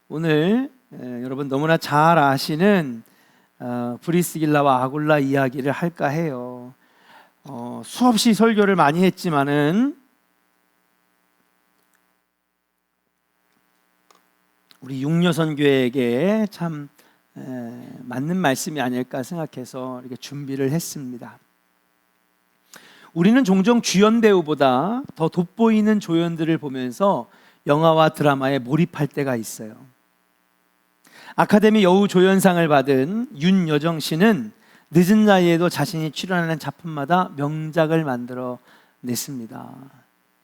오늘 여러분 너무나 잘 아시는 브리스길라와 아굴라 이야기를 할까 해요. 수없이 설교를 많이 했지만은 우리 육려선교회에게 참 맞는 말씀이 아닐까 생각해서 이렇게 준비를 했습니다. 우리는 종종 주연 배우보다 더 돋보이는 조연들을 보면서 영화와 드라마에 몰입할 때가 있어요. 아카데미 여우 조연상을 받은 윤여정 씨는 늦은 나이에도 자신이 출연하는 작품마다 명작을 만들어 냈습니다.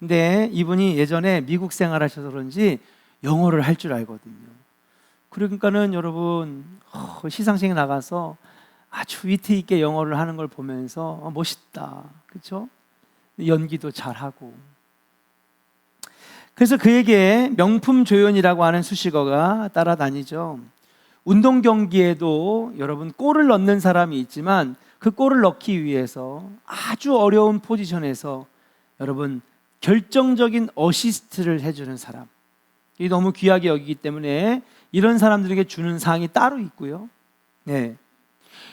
근데 이분이 예전에 미국 생활하셔서 그런지 영어를 할 줄 알거든요. 그러니까는 여러분 시상식에 나가서 아주 위트 있게 영어를 하는 걸 보면서 멋있다, 그렇죠? 연기도 잘하고. 그래서 그에게 명품 조연이라고 하는 수식어가 따라다니죠. 운동 경기에도 여러분 골을 넣는 사람이 있지만 그 골을 넣기 위해서 아주 어려운 포지션에서 여러분 결정적인 어시스트를 해주는 사람, 이 너무 귀하게 여기기 때문에 이런 사람들에게 주는 상이 따로 있고요. 네.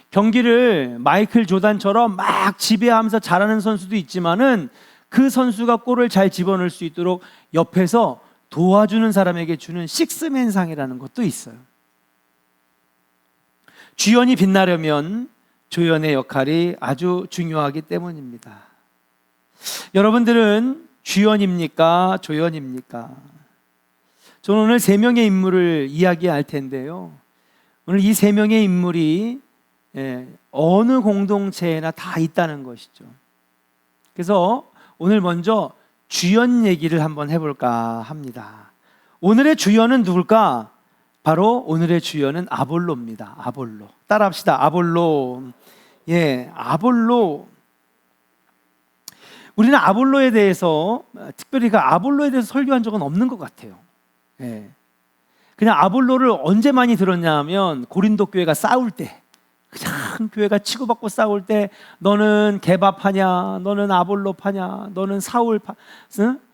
경기를 마이클 조단처럼 막 지배하면서 잘하는 선수도 있지만은 그 선수가 골을 잘 집어넣을 수 있도록 옆에서 도와주는 사람에게 주는 식스맨 상이라는 것도 있어요. 주연이 빛나려면 조연의 역할이 아주 중요하기 때문입니다. 여러분들은 주연입니까? 조연입니까? 저는 오늘 세 명의 인물을 이야기할 텐데요. 오늘 이 세 명의 인물이 어느 공동체에나 다 있다는 것이죠. 그래서 오늘 먼저 주연 얘기를 한번 해볼까 합니다. 오늘의 주연은 누굴까? 바로 오늘의 주연은 아볼로입니다. 아볼로. 따라합시다. 아볼로. 아볼로. 우리는 아볼로에 대해서 특별히 그 아볼로에 대해서 설교한 적은 없는 것 같아요. 그냥 아볼로를 언제 많이 들었냐 하면 고린도 교회가 싸울 때, 그냥 교회가 치고받고 싸울 때 너는 개바파냐, 너는 아볼로파냐, 너는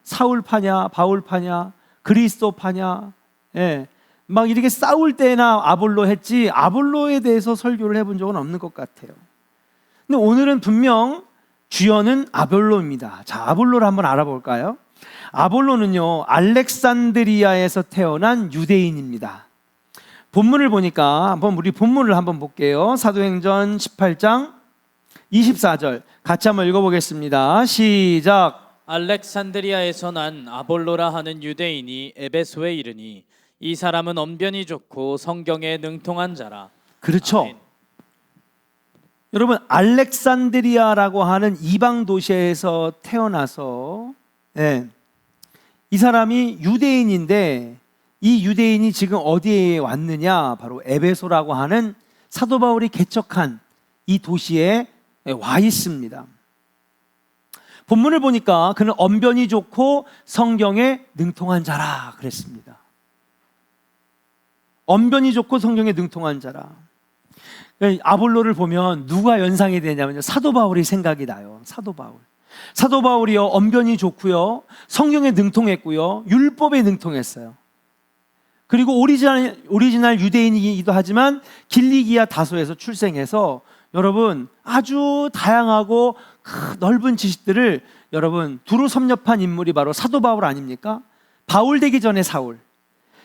사울파냐, 바울파냐, 그리스도파냐, 막 이렇게 싸울 때나 아볼로 했지 아볼로에 대해서 설교를 해본 적은 없는 것 같아요. 근데 오늘은 분명 주연은 아볼로입니다. 자, 아볼로를 한번 알아볼까요? 아볼로는요, 알렉산드리아에서 태어난 유대인입니다. 본문을 보니까 우리 본문을 한번 볼게요. 사도행전 18장 24절 같이 한번 읽어보겠습니다. 시작. 알렉산드리아에서 난 아볼로라 하는 유대인이 에베소에 이르니 이 사람은 언변이 좋고 성경에 능통한 자라. 그렇죠. 아멘. 여러분, 알렉산드리아라고 하는 이방 도시에서 태어나서 이 사람이 유대인인데 이 유대인이 지금 어디에 왔느냐? 바로 에베소라고 하는 사도 바울이 개척한 이 도시에 와 있습니다. 본문을 보니까 그는 언변이 좋고 성경에 능통한 자라 그랬습니다. 언변이 좋고 성경에 능통한 자라. 아볼로를 보면 누가 연상이 되냐면요, 사도 바울이 생각이 나요. 사도 바울. 사도 바울이요, 언변이 좋고요, 성경에 능통했고요, 율법에 능통했어요. 그리고 오리지널 유대인이기도 하지만 길리기아 다소에서 출생해서 여러분 아주 다양하고 넓은 지식들을 여러분 두루 섭렵한 인물이 바로 사도 바울 아닙니까? 바울 되기 전에 사울.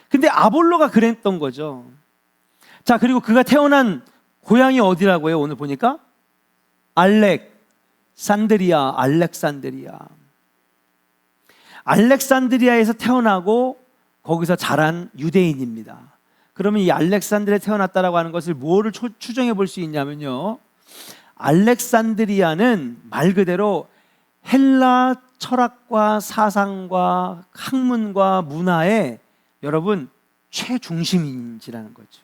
근데 아볼로가 그랬던 거죠. 자, 그리고 그가 태어난 고향이 어디라고요? 오늘 보니까 알렉산드리아에서 태어나고 거기서 자란 유대인입니다. 그러면 이 알렉산드리아에 태어났다라고 하는 것을 뭐를 추정해 볼 수 있냐면요, 알렉산드리아는 말 그대로 헬라 철학과 사상과 학문과 문화의 여러분 최중심인지라는 거죠.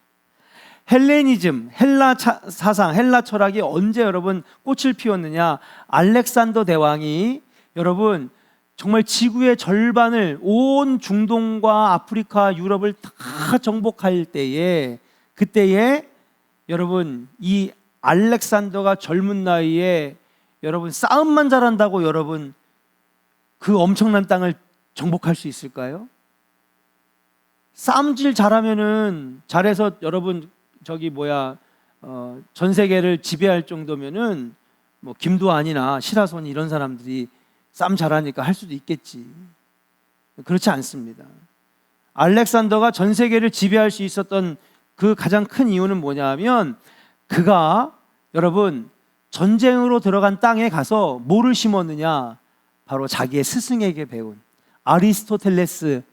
헬레니즘, 헬라 사상, 헬라 철학이 언제 여러분 꽃을 피웠느냐? 알렉산더 대왕이 여러분 정말 지구의 절반을, 온 중동과 아프리카, 유럽을 다 정복할 때에, 그때에 여러분 이 알렉산더가 젊은 나이에 여러분 싸움만 잘한다고 여러분 그 엄청난 땅을 정복할 수 있을까요? 싸움질 잘하면은 잘해서 여러분 전 세계를 지배할 정도면은 뭐 김도환이나 시라손 이런 사람들이 싸움 잘하니까 할 수도 있겠지. 그렇지 않습니다. 알렉산더가 전 세계를 지배할 수 있었던 그 가장 큰 이유는 뭐냐면 그가 여러분 전쟁으로 들어간 땅에 가서 뭐를 심었느냐? 바로 자기의 스승에게 배운 아리스토텔레스,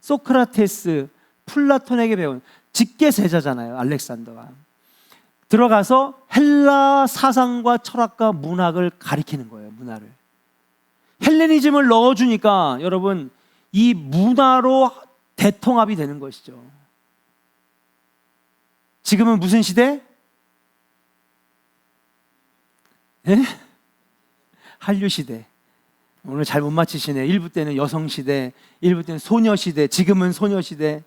소크라테스, 플라톤에게 배운 직계세자잖아요. 알렉산더가 들어가서 헬라 사상과 철학과 문학을 가리키는 거예요. 문화를 헬레니즘을 넣어주니까 여러분 이 문화로 대통합이 되는 것이죠. 지금은 무슨 시대? 예? 한류 시대. 오늘 잘 못 맞히시네. 1부 때는 여성 시대, 1부 때는 소녀 시대, 지금은 소녀 시대.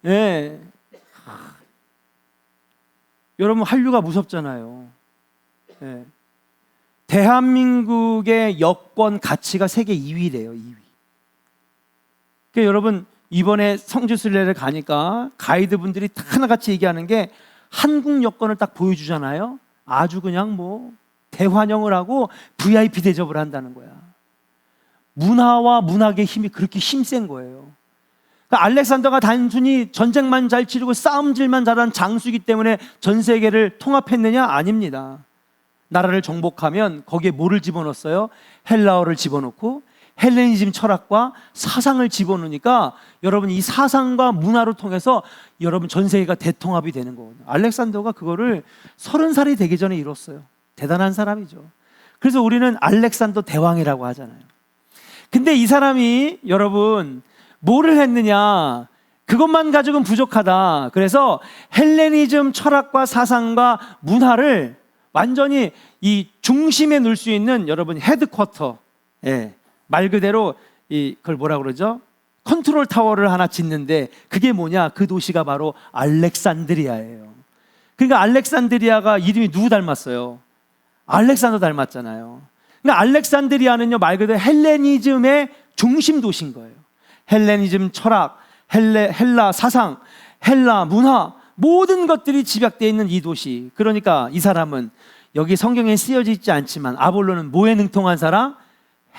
예. 여러분 한류가 무섭잖아요. 예. 대한민국의 여권 가치가 세계 2위래요. 2위. 그러니까 여러분 이번에 성지순례를 가니까 가이드분들이 다 하나같이 얘기하는 게 한국 여권을 딱 보여주잖아요. 아주 그냥 뭐 대환영을 하고 VIP 대접을 한다는 거야. 문화와 문학의 힘이 그렇게 힘센 거예요. 그러니까 알렉산더가 단순히 전쟁만 잘 치르고 싸움질만 잘한 장수이기 때문에 전 세계를 통합했느냐? 아닙니다. 나라를 정복하면 거기에 뭐를 집어넣었어요? 헬라어를 집어넣고 헬레니즘 철학과 사상을 집어넣으니까 여러분 이 사상과 문화를 통해서 여러분 전 세계가 대통합이 되는 거거든요. 알렉산더가 그거를 30살이 되기 전에 이뤘어요. 대단한 사람이죠. 그래서 우리는 알렉산더 대왕이라고 하잖아요. 근데 이 사람이 여러분 뭐를 했느냐? 그것만 가지고는 부족하다. 그래서 헬레니즘 철학과 사상과 문화를 완전히 이 중심에 놓을 수 있는 여러분 헤드쿼터, 예, 말 그대로 그걸 뭐라 그러죠? 컨트롤 타워를 하나 짓는데 그게 뭐냐? 그 도시가 바로 알렉산드리아예요. 그러니까 알렉산드리아가 이름이 누구 닮았어요? 알렉산더 닮았잖아요. 그러니까 알렉산드리아는요 말 그대로 헬레니즘의 중심 도시인 거예요. 헬레니즘 철학, 헬라 사상, 헬라 문화 모든 것들이 집약되어 있는 이 도시. 그러니까 이 사람은 여기 성경에 쓰여져 있지 않지만 아볼로는 뭐에 능통한 사람?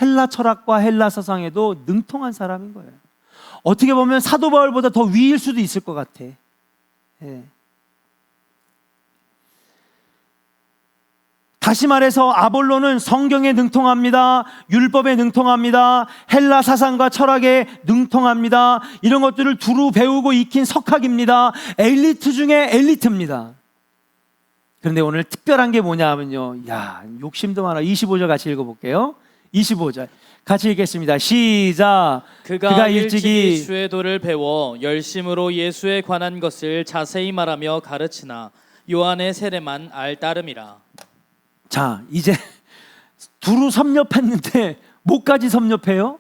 헬라 철학과 헬라 사상에도 능통한 사람인 거예요. 어떻게 보면 사도 바울보다 더 위일 수도 있을 것 같아. 예. 다시 말해서 아볼로는 성경에 능통합니다. 율법에 능통합니다. 헬라 사상과 철학에 능통합니다. 이런 것들을 두루 배우고 익힌 석학입니다. 엘리트 중에 엘리트입니다. 그런데 오늘 특별한 게 뭐냐면요. 야, 욕심도 많아. 25절 같이 읽어볼게요. 25절 같이 읽겠습니다. 시작. 그가 일찍이 주의 도를 배워 열심으로 예수에 관한 것을 자세히 말하며 가르치나 요한의 세례만 알 따름이라. 자, 이제 두루 섭렵했는데 뭐까지 섭렵해요?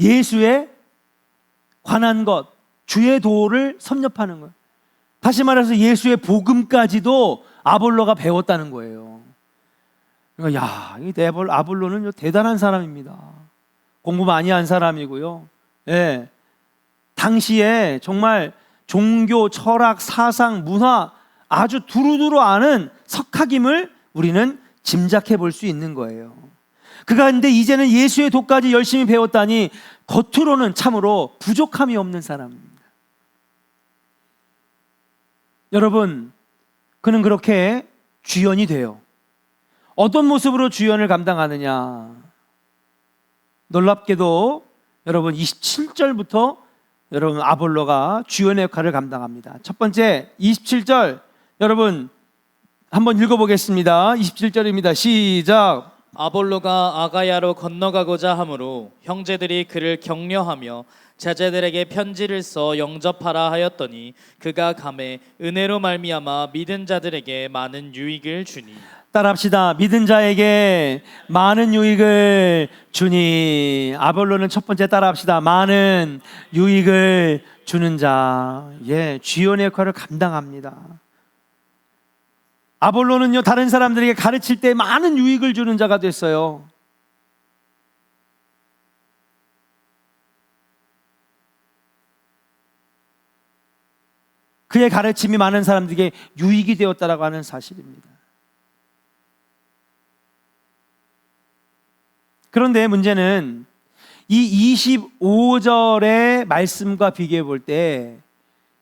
예수에 관한 것, 주의 도를 섭렵하는 거예요. 다시 말해서 예수의 복음까지도 아볼로가 배웠다는 거예요. 그러니까 야, 이 아볼로는 대단한 사람입니다. 공부 많이 한 사람이고요. 예, 당시에 정말 종교, 철학, 사상, 문화 아주 두루두루 아는 석학임을 우리는 짐작해 볼 수 있는 거예요. 그가 근데 이제는 예수의 도까지 열심히 배웠다니 겉으로는 참으로 부족함이 없는 사람입니다. 여러분, 그는 그렇게 주연이 돼요. 어떤 모습으로 주연을 감당하느냐? 놀랍게도 여러분 27절부터 여러분 아볼로가 주연의 역할을 감당합니다. 첫 번째 27절 여러분 한번 읽어보겠습니다. 27절입니다. 시작. 아볼로가 아가야로 건너가고자 하므로 형제들이 그를 격려하며 제자들에게 편지를 써 영접하라 하였더니 그가 감에 은혜로 말미암아 믿은 자들에게 많은 유익을 주니. 따라합시다. 믿은 자에게 많은 유익을 주니. 아볼로는 첫 번째 따라합시다. 많은 유익을 주는 자. 예, 주연의 역할을 감당합니다. 아볼로는요 다른 사람들에게 가르칠 때 많은 유익을 주는 자가 됐어요. 그의 가르침이 많은 사람들에게 유익이 되었다라고 하는 사실입니다. 그런데 문제는 이 25절의 말씀과 비교해 볼 때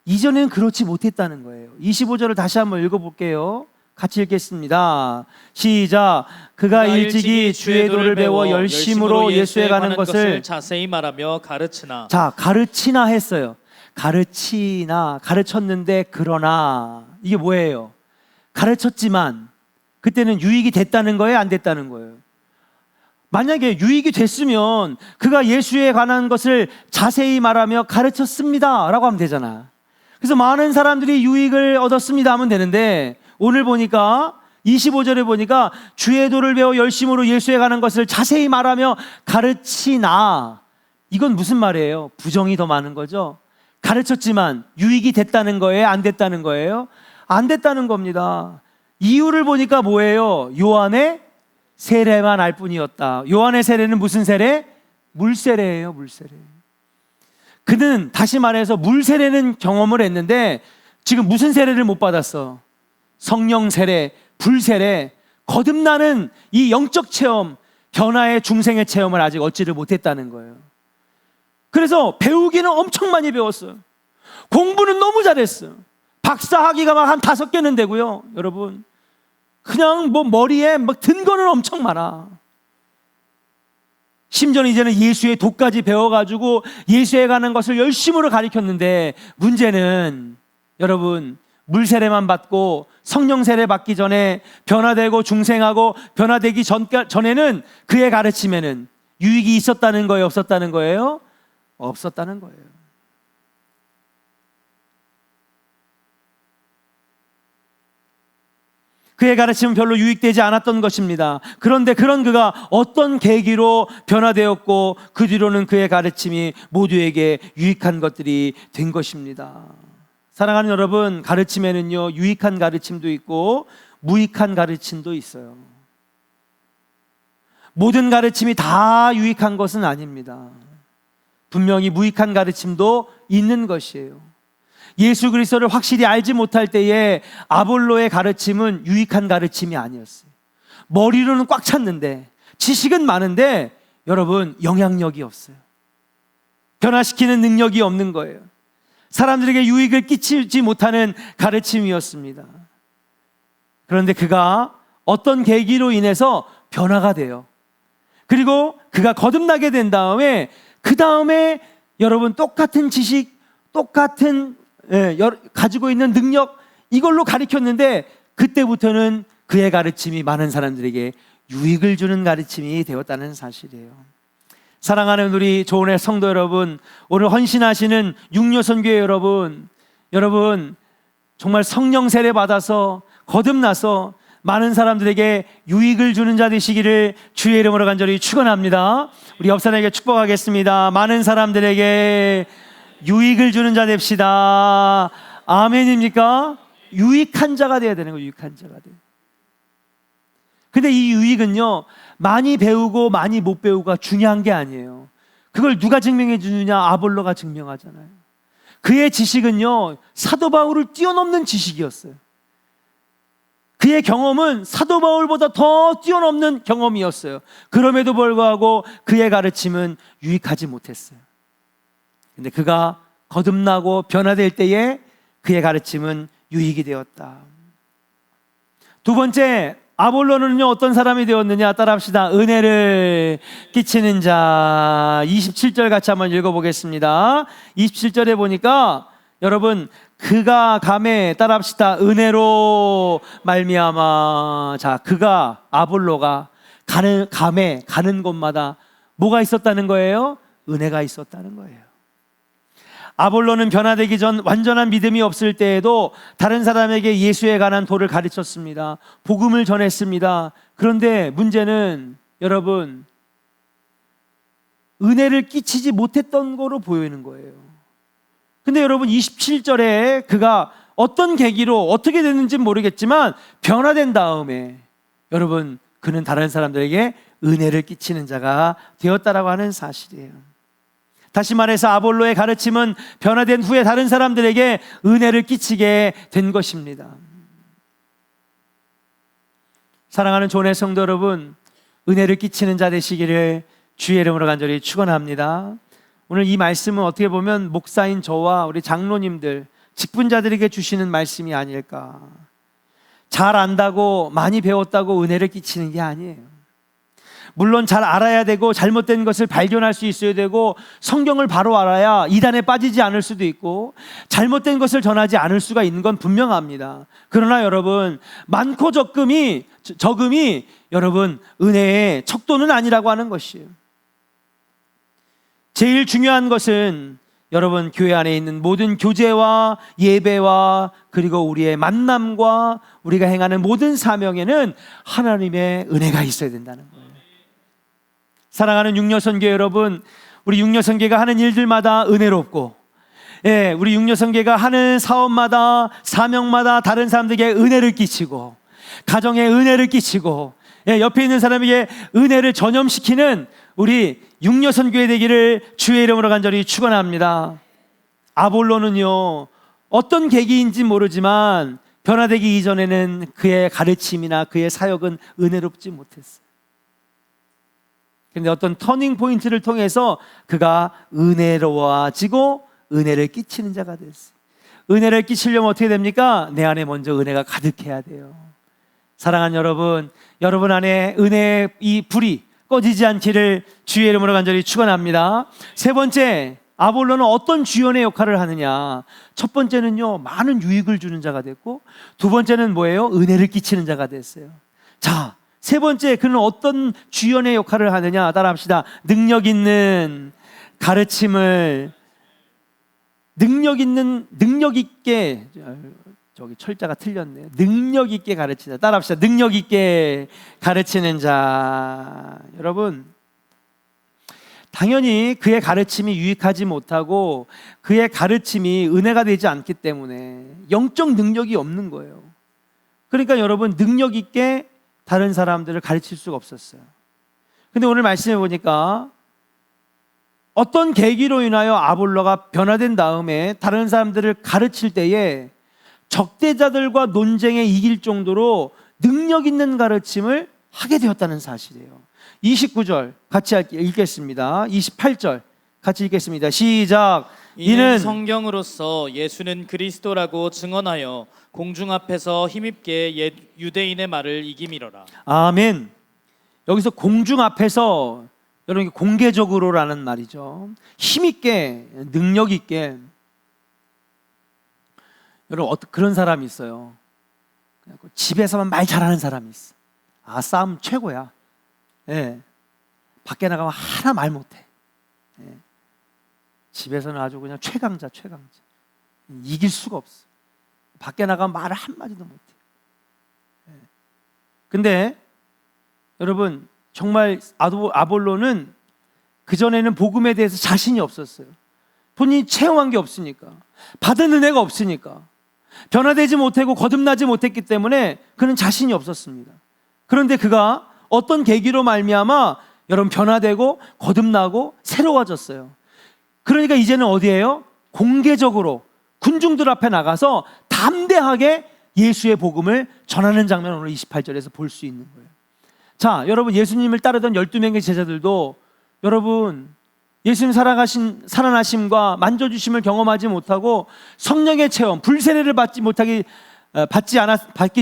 이전에는 그렇지 못했다는 거예요. 25절을 다시 한번 읽어볼게요. 같이 읽겠습니다. 시작. 그가 일찍이 주의 도를 배워 열심으로 예수에 가는 것을 자세히 말하며 가르치나. 자, 가르치나 했어요. 가르치나, 가르쳤는데 그러나 이게 뭐예요? 가르쳤지만 그때는 유익이 됐다는 거예요? 안 됐다는 거예요? 만약에 유익이 됐으면 그가 예수에 관한 것을 자세히 말하며 가르쳤습니다 라고 하면 되잖아. 그래서 많은 사람들이 유익을 얻었습니다 하면 되는데, 오늘 보니까 25절에 보니까 주의 도를 배워 열심으로 예수에 가는 것을 자세히 말하며 가르치나. 이건 무슨 말이에요? 부정이 더 많은 거죠. 가르쳤지만 유익이 됐다는 거예요? 안 됐다는 거예요? 안 됐다는 겁니다. 이유를 보니까 뭐예요? 요한의 세례만 알 뿐이었다. 요한의 세례는 무슨 세례? 물세례예요. 물세례. 그는 다시 말해서 물세례는 경험을 했는데 지금 무슨 세례를 못 받았어? 성령 세례, 불세례, 거듭나는 이 영적 체험, 변화의 중생의 체험을 아직 얻지를 못했다는 거예요. 그래서 배우기는 엄청 많이 배웠어요. 공부는 너무 잘했어요. 박사학위가 막 한 5개는 되고요. 여러분, 그냥 뭐 머리에 막 든 거는 엄청 많아. 심지어는 이제는 예수의 도까지 배워가지고 예수에 가는 것을 열심으로 가르쳤는데, 문제는 여러분, 물세례만 받고 성령 세례 받기 전에 변화되고 중생하고 변화되기 전에는 그의 가르침에는 유익이 있었다는 거예요? 없었다는 거예요? 없었다는 거예요. 그의 가르침은 별로 유익되지 않았던 것입니다. 그런데 그런 그가 어떤 계기로 변화되었고 그 뒤로는 그의 가르침이 모두에게 유익한 것들이 된 것입니다. 사랑하는 여러분, 가르침에는요, 유익한 가르침도 있고 무익한 가르침도 있어요. 모든 가르침이 다 유익한 것은 아닙니다. 분명히 무익한 가르침도 있는 것이에요. 예수 그리스도를 확실히 알지 못할 때에 아볼로의 가르침은 유익한 가르침이 아니었어요. 머리로는 꽉 찼는데, 지식은 많은데 여러분, 영향력이 없어요. 변화시키는 능력이 없는 거예요. 사람들에게 유익을 끼치지 못하는 가르침이었습니다. 그런데 그가 어떤 계기로 인해서 변화가 돼요. 그리고 그가 거듭나게 된 다음에 그 다음에 여러분, 똑같은 지식, 똑같은 가지고 있는 능력, 이걸로 가르쳤는데 그때부터는 그의 가르침이 많은 사람들에게 유익을 주는 가르침이 되었다는 사실이에요. 사랑하는 우리 조은의 성도 여러분, 오늘 헌신하시는 육려선교회 여러분 정말 성령 세례 받아서 거듭나서 많은 사람들에게 유익을 주는 자 되시기를 주의 이름으로 간절히 축원합니다. 우리 옆 사람에게 축복하겠습니다. 많은 사람들에게 유익을 주는 자 됩시다. 아멘입니까? 유익한 자가 돼야 되는 거예요. 유익한 자가 돼요. 근데 이 유익은요, 많이 배우고 많이 못 배우고가 중요한 게 아니에요. 그걸 누가 증명해 주느냐? 아볼로가 증명하잖아요. 그의 지식은요, 사도 바울을 뛰어넘는 지식이었어요. 그의 경험은 사도 바울보다 더 뛰어넘는 경험이었어요. 그럼에도 불구하고 그의 가르침은 유익하지 못했어요. 근데 그가 거듭나고 변화될 때에 그의 가르침은 유익이 되었다. 두 번째, 아볼로는요, 어떤 사람이 되었느냐? 따라합시다. 은혜를 끼치는 자. 27절 같이 한번 읽어보겠습니다. 27절에 보니까 여러분, 그가 감에, 따라합시다. 은혜로 말미암아. 자, 그가, 아볼로가 감에 가는 곳마다 뭐가 있었다는 거예요? 은혜가 있었다는 거예요. 아볼로는 변화되기 전 완전한 믿음이 없을 때에도 다른 사람에게 예수에 관한 도를 가르쳤습니다. 복음을 전했습니다. 그런데 문제는 여러분, 은혜를 끼치지 못했던 거로 보이는 거예요. 근데 여러분, 27절에 그가 어떤 계기로 어떻게 됐는지 모르겠지만 변화된 다음에 여러분, 그는 다른 사람들에게 은혜를 끼치는 자가 되었다라고 하는 사실이에요. 다시 말해서 아볼로의 가르침은 변화된 후에 다른 사람들에게 은혜를 끼치게 된 것입니다. 사랑하는 교회 성도 여러분, 은혜를 끼치는 자 되시기를 주의 이름으로 간절히 축원합니다. 오늘 이 말씀은 어떻게 보면 목사인 저와 우리 장로님들, 직분자들에게 주시는 말씀이 아닐까. 잘 안다고, 많이 배웠다고 은혜를 끼치는 게 아니에요. 물론 잘 알아야 되고 잘못된 것을 발견할 수 있어야 되고 성경을 바로 알아야 이단에 빠지지 않을 수도 있고 잘못된 것을 전하지 않을 수가 있는 건 분명합니다. 그러나 여러분, 많고 적음이 여러분 은혜의 척도는 아니라고 하는 것이에요. 제일 중요한 것은 여러분 교회 안에 있는 모든 교제와 예배와 그리고 우리의 만남과 우리가 행하는 모든 사명에는 하나님의 은혜가 있어야 된다는 거예요. 사랑하는 육려선교 여러분, 우리 육려선교가 하는 일들마다 은혜롭고, 우리 육려선교가 하는 사업마다 사명마다 다른 사람들에게 은혜를 끼치고 가정에 은혜를 끼치고 옆에 있는 사람에게 은혜를 전염시키는 우리 육려선교회 되기를 주의 이름으로 간절히 축원합니다. 아볼로는요, 어떤 계기인지 모르지만 변화되기 이전에는 그의 가르침이나 그의 사역은 은혜롭지 못했어요. 그런데 어떤 터닝 포인트를 통해서 그가 은혜로워지고 은혜를 끼치는 자가 됐어요. 은혜를 끼치려면 어떻게 됩니까? 내 안에 먼저 은혜가 가득해야 돼요. 사랑하는 여러분, 여러분 안에 은혜의 이 불이 꺼지지 않기를 주의 이름으로 간절히 축원합니다. 세 번째, 아볼로는 어떤 주연의 역할을 하느냐? 첫 번째는요, 많은 유익을 주는 자가 됐고, 두 번째는 뭐예요? 은혜를 끼치는 자가 됐어요. 자, 세 번째, 그는 어떤 주연의 역할을 하느냐? 따라합시다. 능력 있는 가르침을 능력 있게, 저기 철자가 틀렸네요. 능력 있게 가르치자. 따라합시다. 능력 있게 가르치는 자. 여러분, 당연히 그의 가르침이 유익하지 못하고 그의 가르침이 은혜가 되지 않기 때문에 영적 능력이 없는 거예요. 그러니까 여러분, 능력 있게 다른 사람들을 가르칠 수가 없었어요. 근데 오늘 말씀해 보니까 어떤 계기로 인하여 아볼로가 변화된 다음에 다른 사람들을 가르칠 때에 적대자들과 논쟁에 이길 정도로 능력 있는 가르침을 하게 되었다는 사실이에요. 29절 같이 읽겠습니다. 28절 같이 읽겠습니다. 시작. 이는 성경으로서 예수는 그리스도라고 증언하여 공중 앞에서 힘입게 유대인의 말을 이기미러라. 아멘. 여기서 공중 앞에서, 여러분 공개적으로라는 말이죠. 힘있게, 능력 있게. 여러분 그런 사람이 있어요. 집에서만 말 잘하는 사람이 있어. 아, 싸움 최고야. 밖에 나가면 하나 말 못해. 집에서는 아주 그냥 최강자. 이길 수가 없어. 밖에 나가면 말을 한마디도 못해. 근데 여러분, 정말 아볼로는 그전에는 복음에 대해서 자신이 없었어요. 본인이 체험한 게 없으니까, 받은 은혜가 없으니까, 변화되지 못하고 거듭나지 못했기 때문에 그는 자신이 없었습니다. 그런데 그가 어떤 계기로 말미암아 여러분 변화되고 거듭나고 새로워졌어요. 그러니까 이제는 어디예요? 공개적으로 군중들 앞에 나가서 담대하게 예수의 복음을 전하는 장면을 오늘 28절에서 볼 수 있는 거예요. 자, 여러분, 예수님을 따르던 12명의 제자들도 여러분 예수님 살아나심과 만져주심을 경험하지 못하고 성령의 체험, 불세례를 받기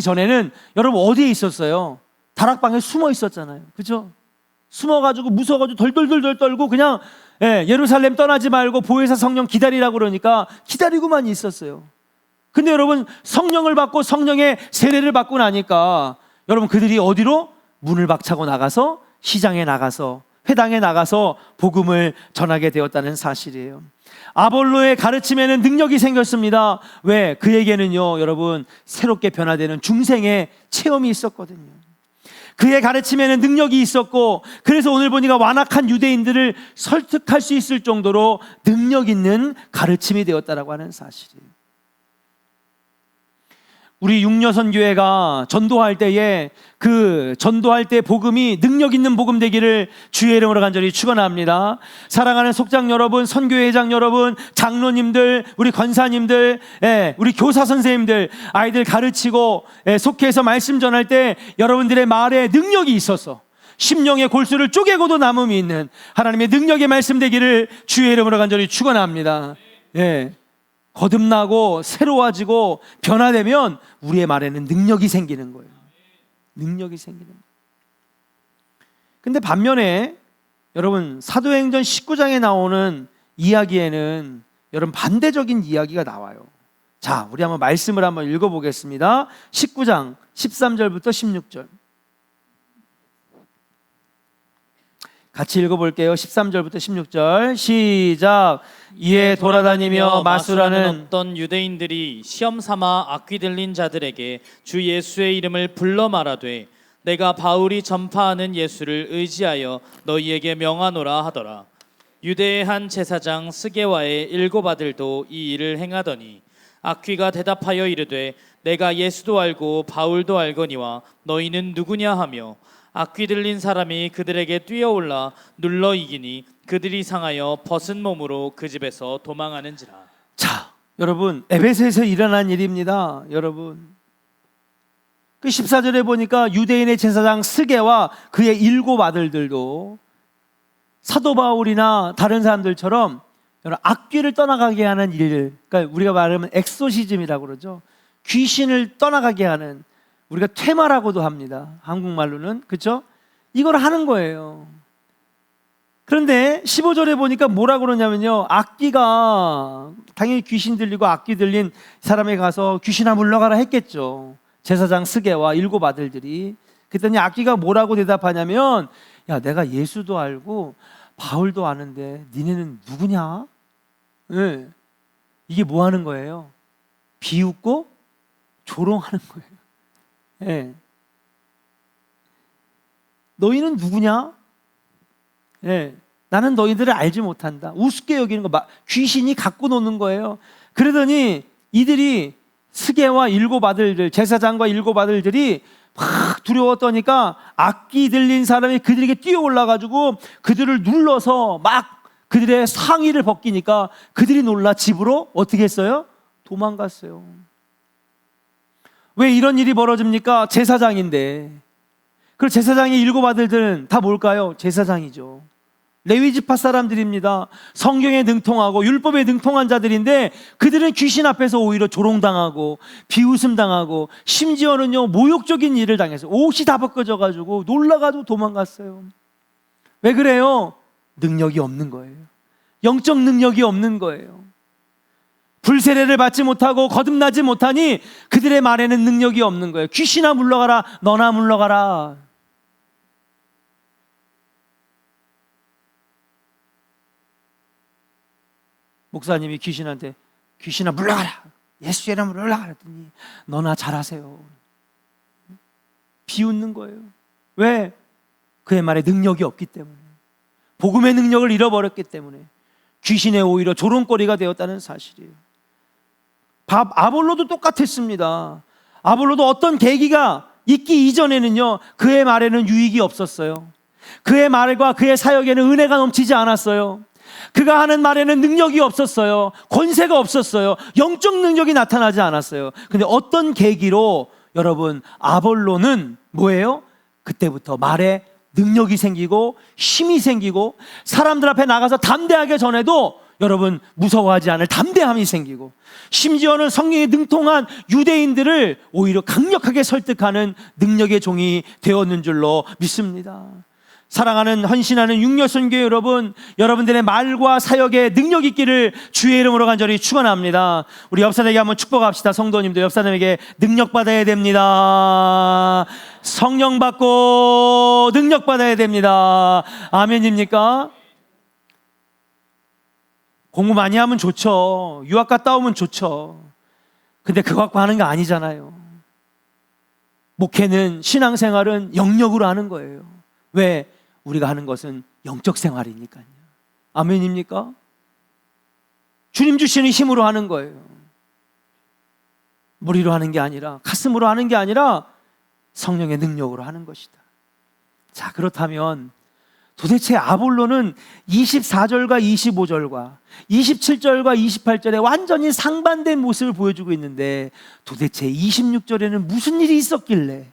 전에는 여러분 어디에 있었어요? 다락방에 숨어 있었잖아요. 그렇죠? 숨어가지고 무서워가지고 덜덜덜 떨고 그냥 예루살렘 떠나지 말고 보혜사 성령 기다리라고 그러니까 기다리고만 있었어요. 근데 여러분, 성령을 받고 성령의 세례를 받고 나니까 여러분 그들이 어디로? 문을 박차고 나가서 시장에 나가서 회당에 나가서 복음을 전하게 되었다는 사실이에요. 아볼로의 가르침에는 능력이 생겼습니다. 왜? 그에게는요, 여러분, 새롭게 변화되는 중생의 체험이 있었거든요. 그의 가르침에는 능력이 있었고, 그래서 오늘 보니까 완악한 유대인들을 설득할 수 있을 정도로 능력 있는 가르침이 되었다라고 하는 사실이에요. 우리 육려선교회가 전도할 때에 그 전도할 때 복음이 능력 있는 복음 되기를 주의 이름으로 간절히 축원합니다. 사랑하는 속장 여러분, 선교회장 여러분, 장로님들, 우리 권사님들, 우리 교사 선생님들, 아이들 가르치고 속해서 말씀 전할 때 여러분들의 말에 능력이 있어서 심령의 골수를 쪼개고도 남음이 있는 하나님의 능력의 말씀 되기를 주의 이름으로 간절히 축원합니다. 거듭나고 새로워지고 변화되면 우리의 말에는 능력이 생기는 거예요. 능력이 생기는 거예요. 근데 반면에 여러분 사도행전 19장에 나오는 이야기에는 여러분 반대적인 이야기가 나와요. 자, 우리 한번 말씀을 한번 읽어보겠습니다. 19장 13절부터 16절 같이 읽어볼게요. 13절부터 16절 시작. 이에 돌아다니며 마수라는 어떤 유대인들이 시험 삼아 악귀 들린 자들에게 주 예수의 이름을 불러 말하되 내가 바울이 전파하는 예수를 의지하여 너희에게 명하노라 하더라. 유대의 한 제사장 스게와의 7 아들도 이 일을 행하더니 악귀가 대답하여 이르되 내가 예수도 알고 바울도 알거니와 너희는 누구냐 하며 악귀 들린 사람이 그들에게 뛰어올라 눌러 이기니 그들이 상하여 벗은 몸으로 그 집에서 도망하는지라. 자, 여러분 에베소에서 일어난 일입니다. 여러분 그 14절에 보니까 유대인의 제사장 스게와 그의 7 아들들도 사도 바울이나 다른 사람들처럼 악귀를 떠나가게 하는 일, 그러니까 우리가 말하면 엑소시즘이라고 그러죠. 귀신을 떠나가게 하는, 우리가 퇴마라고도 합니다. 한국말로는. 그렇죠? 이걸 하는 거예요. 그런데 15절에 보니까 뭐라고 그러냐면요, 악귀가 당연히 귀신 들리고 악귀 들린 사람에 가서 귀신아 물러가라 했겠죠. 제사장 스게와 7 아들들이. 그랬더니 악귀가 뭐라고 대답하냐면, 야, 내가 예수도 알고 바울도 아는데 니네는 누구냐? 네. 이게 뭐 하는 거예요? 비웃고 조롱하는 거예요. 네. 너희는 누구냐? 네. 나는 너희들을 알지 못한다. 우습게 여기는 거, 귀신이 갖고 노는 거예요. 그러더니 이들이 스게와 7 아들들, 제사장과 7 아들들이 막 두려워 떠니까 악기 들린 사람이 그들에게 뛰어 올라가지고 그들을 눌러서 막 그들의 상의를 벗기니까 그들이 놀라 집으로 어떻게 했어요? 도망갔어요. 왜 이런 일이 벌어집니까? 제사장인데. 그리고 제사장의 7 아들들은 다 뭘까요? 제사장이죠. 레위지파 사람들입니다. 성경에 능통하고 율법에 능통한 자들인데 그들은 귀신 앞에서 오히려 조롱당하고 비웃음 당하고 심지어는요 모욕적인 일을 당해서 옷이 다 벗겨져가지고 놀라가지고 도망갔어요. 왜 그래요? 능력이 없는 거예요. 영적 능력이 없는 거예요. 불세례를 받지 못하고 거듭나지 못하니 그들의 말에는 능력이 없는 거예요. 귀신아 물러가라, 너나 물러가라. 목사님이 귀신한테 귀신아 물러가라, 예수 이름으로 물러가라 했더니 너나 잘하세요. 비웃는 거예요. 왜? 그의 말에 능력이 없기 때문에, 복음의 능력을 잃어버렸기 때문에 귀신의 오히려 조롱거리가 되었다는 사실이에요. 아볼로도 똑같았습니다. 아볼로도 어떤 계기가 있기 이전에는요 그의 말에는 유익이 없었어요. 그의 말과 그의 사역에는 은혜가 넘치지 않았어요. 그가 하는 말에는 능력이 없었어요. 권세가 없었어요. 영적 능력이 나타나지 않았어요. 근데 어떤 계기로 여러분 아볼로는 뭐예요? 그때부터 말에 능력이 생기고 힘이 생기고 사람들 앞에 나가서 담대하게 전해도 여러분 무서워하지 않을 담대함이 생기고 심지어는 성령에 능통한 유대인들을 오히려 강력하게 설득하는 능력의 종이 되었는 줄로 믿습니다. 사랑하는 헌신하는 육려선교회 여러분, 여러분들의 말과 사역에 능력 있기를 주의 이름으로 간절히 축원합니다. 우리 옆사람에게 한번 축복합시다. 성도님들 옆사람에게 능력 받아야 됩니다. 성령 받고 능력 받아야 됩니다. 아멘입니까? 공부 많이 하면 좋죠. 유학 갔다 오면 좋죠. 근데 그거 갖고 하는 게 아니잖아요. 목회는, 신앙생활은 영역으로 하는 거예요. 왜? 우리가 하는 것은 영적 생활이니까요. 아멘입니까? 주님 주시는 힘으로 하는 거예요. 머리로 하는 게 아니라, 가슴으로 하는 게 아니라 성령의 능력으로 하는 것이다. 자, 그렇다면 도대체 아볼로는 24절과 25절과 27절과 28절에 완전히 상반된 모습을 보여주고 있는데, 도대체 26절에는 무슨 일이 있었길래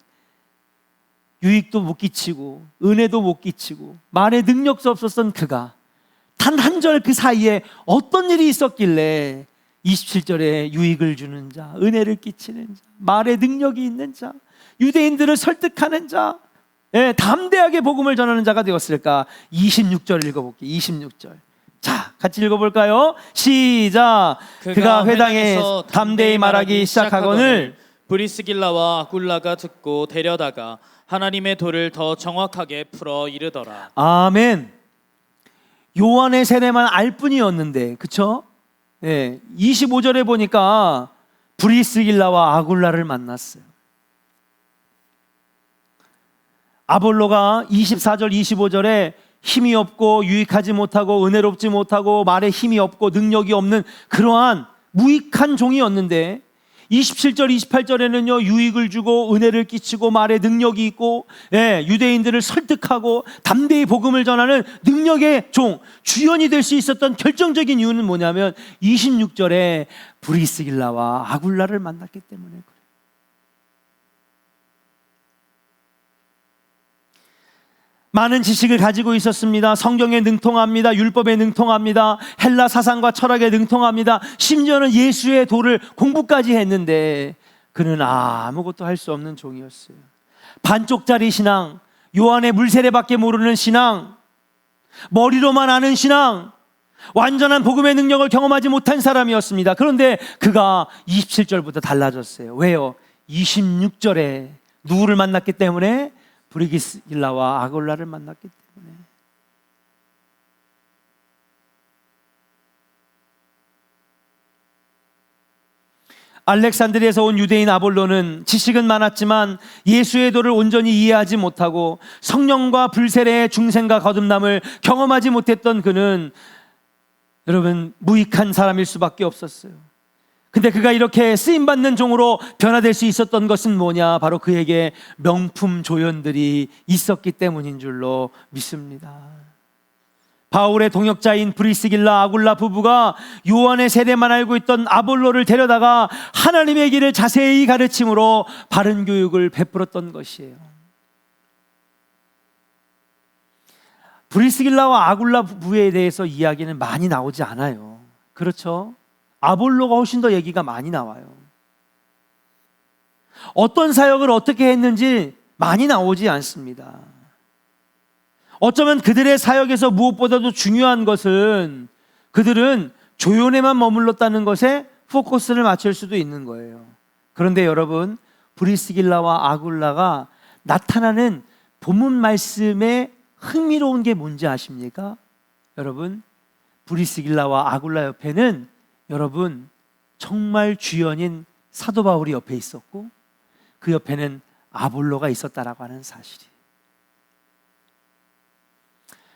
유익도 못 끼치고 은혜도 못 끼치고 말의 능력도 없었던 그가 단 한 절 그 사이에 어떤 일이 있었길래 27절에 유익을 주는 자, 은혜를 끼치는 자, 말의 능력이 있는 자, 유대인들을 설득하는 자, 담대하게 복음을 전하는 자가 되었을까? 26절 읽어볼게요. 26절. 자, 같이 읽어볼까요? 시작. 그가 회당에서 담대히 말하기 시작하거늘 브리스길라와 아굴라가 듣고 데려다가 하나님의 도를 더 정확하게 풀어 이르더라. 아멘. 요한의 세례만 알 뿐이었는데, 그쵸? 25절에 보니까 브리스길라와 아굴라를 만났어요. 아볼로가 24절 25절에 힘이 없고 유익하지 못하고 은혜롭지 못하고 말에 힘이 없고 능력이 없는 그러한 무익한 종이었는데, 27절 28절에는요 유익을 주고 은혜를 끼치고 말에 능력이 있고, 유대인들을 설득하고 담대히 복음을 전하는 능력의 종, 주연이 될 수 있었던 결정적인 이유는 뭐냐면 26절에 브리스길라와 아굴라를 만났기 때문에 그래요. 많은 지식을 가지고 있었습니다. 성경에 능통합니다. 율법에 능통합니다. 헬라 사상과 철학에 능통합니다. 심지어는 예수의 도를 공부까지 했는데 그는 아무것도 할 수 없는 종이었어요. 반쪽짜리 신앙, 요한의 물세례밖에 모르는 신앙, 머리로만 아는 신앙, 완전한 복음의 능력을 경험하지 못한 사람이었습니다. 그런데 그가 27절부터 달라졌어요. 왜요? 26절에 누구를 만났기 때문에? 브리스길라와 아굴라를 만났기 때문에. 알렉산드리아에서 온 유대인 아볼로는 지식은 많았지만 예수의 도를 온전히 이해하지 못하고 성령과 불세례의 중생과 거듭남을 경험하지 못했던 그는 여러분 무익한 사람일 수밖에 없었어요. 근데 그가 이렇게 쓰임받는 종으로 변화될 수 있었던 것은 뭐냐? 바로 그에게 명품 조연들이 있었기 때문인 줄로 믿습니다. 바울의 동역자인 브리스길라 아굴라 부부가 요한의 세례만 알고 있던 아볼로를 데려다가 하나님의 길을 자세히 가르침으로 바른 교육을 베풀었던 것이에요. 브리스길라와 아굴라 부부에 대해서 이야기는 많이 나오지 않아요. 그렇죠? 아볼로가 훨씬 더 얘기가 많이 나와요. 어떤 사역을 어떻게 했는지 많이 나오지 않습니다. 어쩌면 그들의 사역에서 무엇보다도 중요한 것은 그들은 조연에만 머물렀다는 것에 포커스를 맞출 수도 있는 거예요. 그런데 여러분, 브리스길라와 아굴라가 나타나는 본문 말씀에 흥미로운 게 뭔지 아십니까? 여러분, 브리스길라와 아굴라 옆에는 여러분 정말 주연인 사도 바울이 옆에 있었고 그 옆에는 아볼로가 있었다라고 하는 사실이.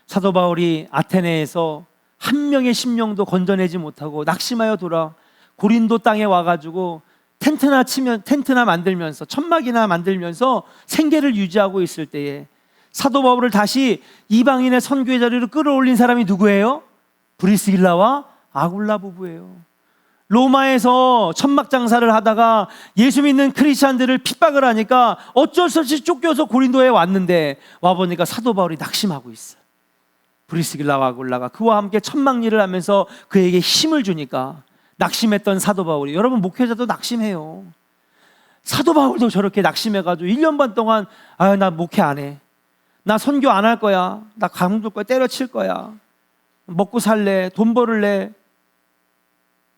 사도 바울이 아테네에서 한 명의 심령도 건져내지 못하고 낙심하여 돌아 고린도 땅에 와가지고 텐트나 만들면서 천막이나 만들면서 생계를 유지하고 있을 때에 사도 바울을 다시 이방인의 선교의 자리로 끌어올린 사람이 누구예요? 브리스길라와 아굴라 부부예요. 로마에서 천막 장사를 하다가 예수 믿는 크리스찬들을 핍박을 하니까 어쩔 수 없이 쫓겨서 고린도에 왔는데 와보니까 사도 바울이 낙심하고 있어요. 브리스길라와 아굴라가 그와 함께 천막 일을 하면서 그에게 힘을 주니까 낙심했던 사도 바울이, 여러분 목회자도 낙심해요. 사도 바울도 저렇게 낙심해가지고 1년 반 동안 나 목회 안 해, 나 선교 안 할 거야, 나 감독 거야, 때려칠 거야, 먹고 살래, 돈 벌을래,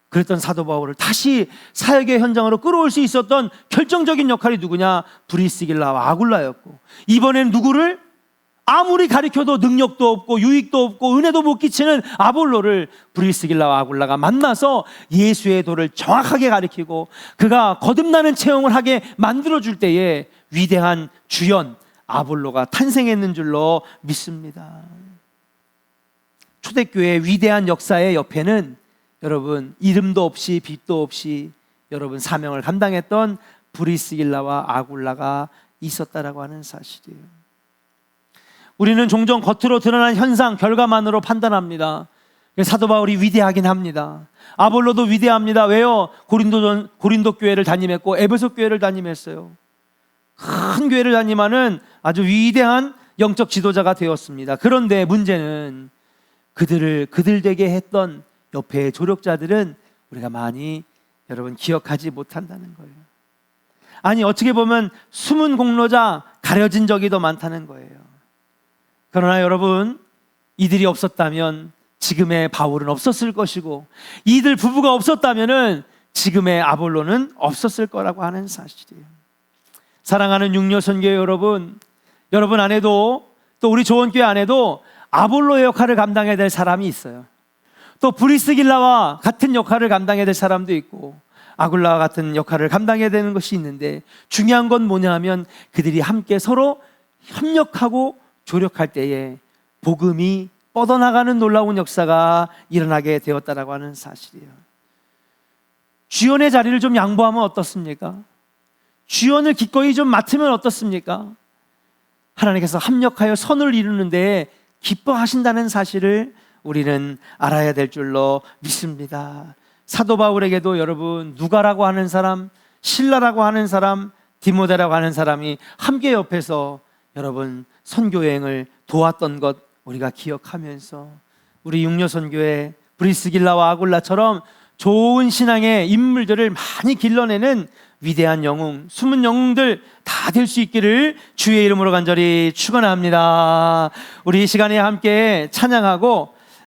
그랬던 사도 바울을 다시 사역의 현장으로 끌어올 수 있었던 결정적인 역할이 누구냐? 브리스길라와 아굴라였고, 이번엔 누구를? 아무리 가르쳐도 능력도 없고 유익도 없고 은혜도 못 끼치는 아볼로를 브리스길라와 아굴라가 만나서 예수의 도를 정확하게 가르치고 그가 거듭나는 체험을 하게 만들어줄 때에 위대한 주연 아볼로가 탄생했는 줄로 믿습니다. 초대교회의 위대한 역사의 옆에는 여러분 이름도 없이 빛도 없이 여러분 사명을 감당했던 브리스길라와 아굴라가 있었다라고 하는 사실이에요. 우리는 종종 겉으로 드러난 현상, 결과만으로 판단합니다. 사도 바울이 위대하긴 합니다. 아볼로도 위대합니다. 왜요? 고린도 교회를 담임했고 에베소 교회를 담임했어요. 큰 교회를 담임하는 아주 위대한 영적 지도자가 되었습니다. 그런데 문제는 그들 되게 했던 옆에 조력자들은 우리가 많이 여러분 기억하지 못한다는 거예요. 아니 어떻게 보면 숨은 공로자, 가려진 적이 더 많다는 거예요. 그러나 여러분, 이들이 없었다면 지금의 바울은 없었을 것이고, 이들 부부가 없었다면 지금의 아볼로는 없었을 거라고 하는 사실이에요. 사랑하는 육려선교회 여러분, 여러분 안에도, 또 우리 조원교회 안에도 아볼로의 역할을 감당해야 될 사람이 있어요. 또 브리스길라와 같은 역할을 감당해야 될 사람도 있고, 아굴라와 같은 역할을 감당해야 되는 것이 있는데, 중요한 건 뭐냐 하면 그들이 함께 서로 협력하고 조력할 때에 복음이 뻗어나가는 놀라운 역사가 일어나게 되었다라고 하는 사실이에요. 주연의 자리를 좀 양보하면 어떻습니까? 주연을 기꺼이 좀 맡으면 어떻습니까? 하나님께서 합력하여 선을 이루는데 기뻐하신다는 사실을 우리는 알아야 될 줄로 믿습니다. 사도 바울에게도 여러분 누가라고 하는 사람, 실라라고 하는 사람, 디모데라고 하는 사람이 함께 옆에서 여러분 선교 여행을 도왔던 것 우리가 기억하면서 우리 육려선교회 브리스길라와 아굴라처럼 좋은 신앙의 인물들을 많이 길러내는 위대한 영웅, 숨은 영웅들 다 될 수 있기를 주의 이름으로 간절히 축원합니다. 우리 이 시간에 함께 찬양하고